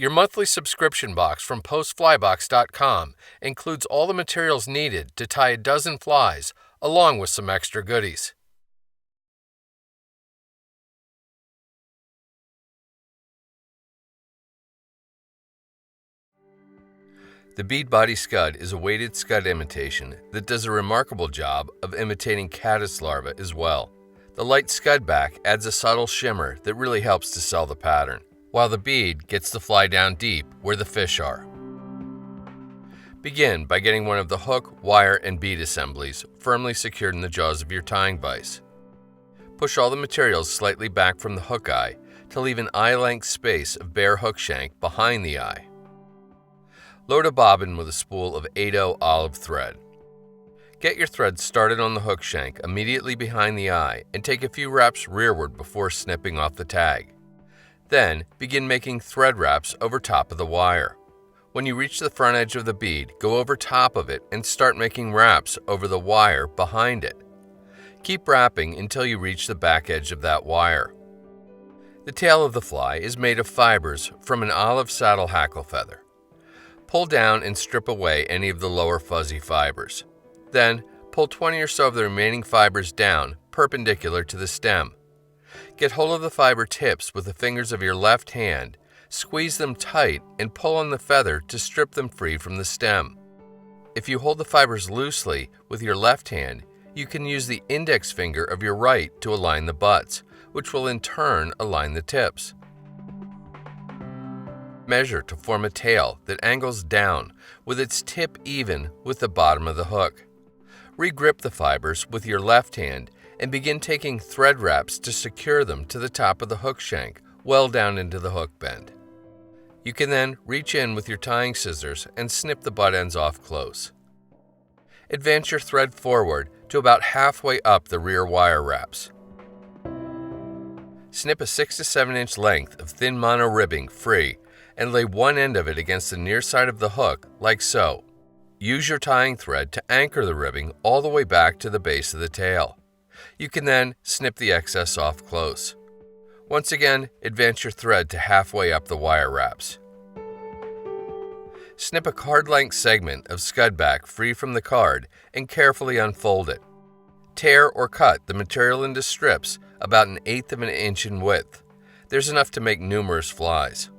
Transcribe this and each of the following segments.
Your monthly subscription box from Postflybox.com includes all the materials needed to tie a dozen flies, along with some extra goodies. The Bead Body Scud is a weighted scud imitation that does a remarkable job of imitating caddis larvae as well. The light scud back adds a subtle shimmer that really helps to sell the pattern, while the bead gets the fly down deep where the fish are. Begin by getting one of the hook, wire, and bead assemblies firmly secured in the jaws of your tying vise. Push all the materials slightly back from the hook eye to leave an eye-length space of bare hook shank behind the eye. Load a bobbin with a spool of 8/0 olive thread. Get your thread started on the hook shank immediately behind the eye and take a few wraps rearward before snipping off the tag. Then begin making thread wraps over top of the wire. When you reach the front edge of the bead, go over top of it and start making wraps over the wire behind it. Keep wrapping until you reach the back edge of that wire. The tail of the fly is made of fibers from an olive saddle hackle feather. Pull down and strip away any of the lower fuzzy fibers. Then, pull 20 or so of the remaining fibers down, perpendicular to the stem. Get hold of the fiber tips with the fingers of your left hand, squeeze them tight, and pull on the feather to strip them free from the stem. If you hold the fibers loosely with your left hand, you can use the index finger of your right to align the butts, which will in turn align the tips. Measure to form a tail that angles down, with its tip even with the bottom of the hook. Regrip the fibers with your left hand and begin taking thread wraps to secure them to the top of the hook shank, well down into the hook bend. You can then reach in with your tying scissors and snip the butt ends off close. Advance your thread forward to about halfway up the rear wire wraps. Snip a 6 to 7 inch length of thin mono ribbing free and lay one end of it against the near side of the hook like so. Use your tying thread to anchor the ribbing all the way back to the base of the tail. You can then snip the excess off close. Once again, advance your thread to halfway up the wire wraps. Snip a card-length segment of scud back free from the card and carefully unfold it. Tear or cut the material into strips about 1/8 of an inch in width. There's enough to make numerous flies.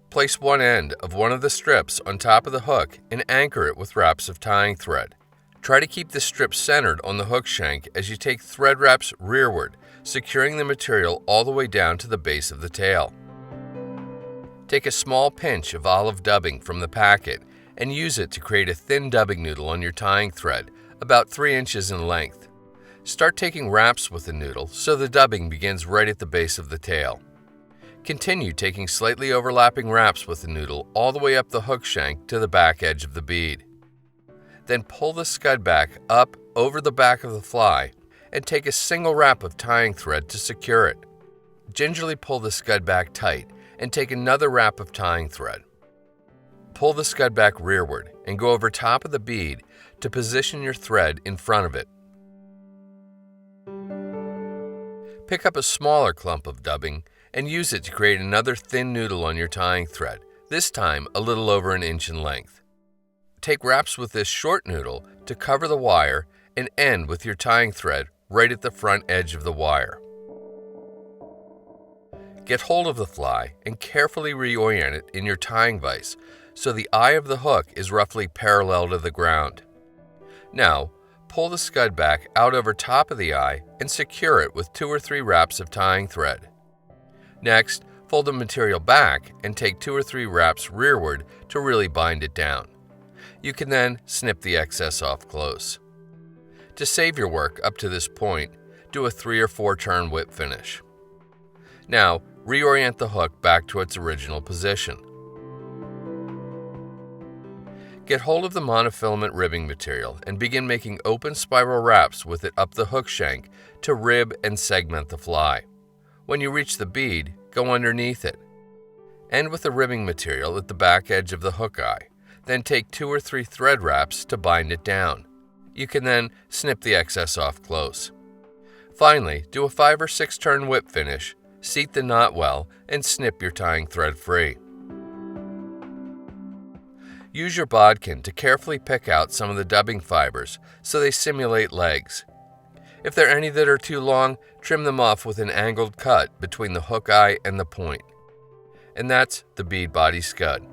Place one end of one of the strips on top of the hook and anchor it with wraps of tying thread. Try to keep the strip centered on the hook shank as you take thread wraps rearward, securing the material all the way down to the base of the tail. Take a small pinch of olive dubbing from the packet and use it to create a thin dubbing noodle on your tying thread, about 3 inches in length. Start taking wraps with the noodle so the dubbing begins right at the base of the tail. Continue taking slightly overlapping wraps with the noodle all the way up the hook shank to the back edge of the bead. Then pull the scud back up over the back of the fly and take a single wrap of tying thread to secure it. Gingerly pull the scud back tight and take another wrap of tying thread. Pull the scud back rearward and go over top of the bead to position your thread in front of it. Pick up a smaller clump of dubbing and use it to create another thin noodle on your tying thread, this time a little over 1 inch in length. Take wraps with this short noodle to cover the wire and end with your tying thread right at the front edge of the wire. Get hold of the fly and carefully reorient it in your tying vise so the eye of the hook is roughly parallel to the ground. Now, pull the scud back out over top of the eye and secure it with 2 or 3 wraps of tying thread. Next, fold the material back and take 2 or 3 wraps rearward to really bind it down. You can then snip the excess off close. To save your work up to this point, do a 3 or 4 turn whip finish. Now, reorient the hook back to its original position. Get hold of the monofilament ribbing material and begin making open spiral wraps with it up the hook shank to rib and segment the fly. When you reach the bead, go underneath it. End with the ribbing material at the back edge of the hook eye. Then take 2 or 3 thread wraps to bind it down. You can then snip the excess off close. Finally, do a 5 or 6 turn whip finish, seat the knot well, and snip your tying thread free. Use your bodkin to carefully pick out some of the dubbing fibers so they simulate legs. If there are any that are too long, trim them off with an angled cut between the hook eye and the point. And that's the Bead Body Scud.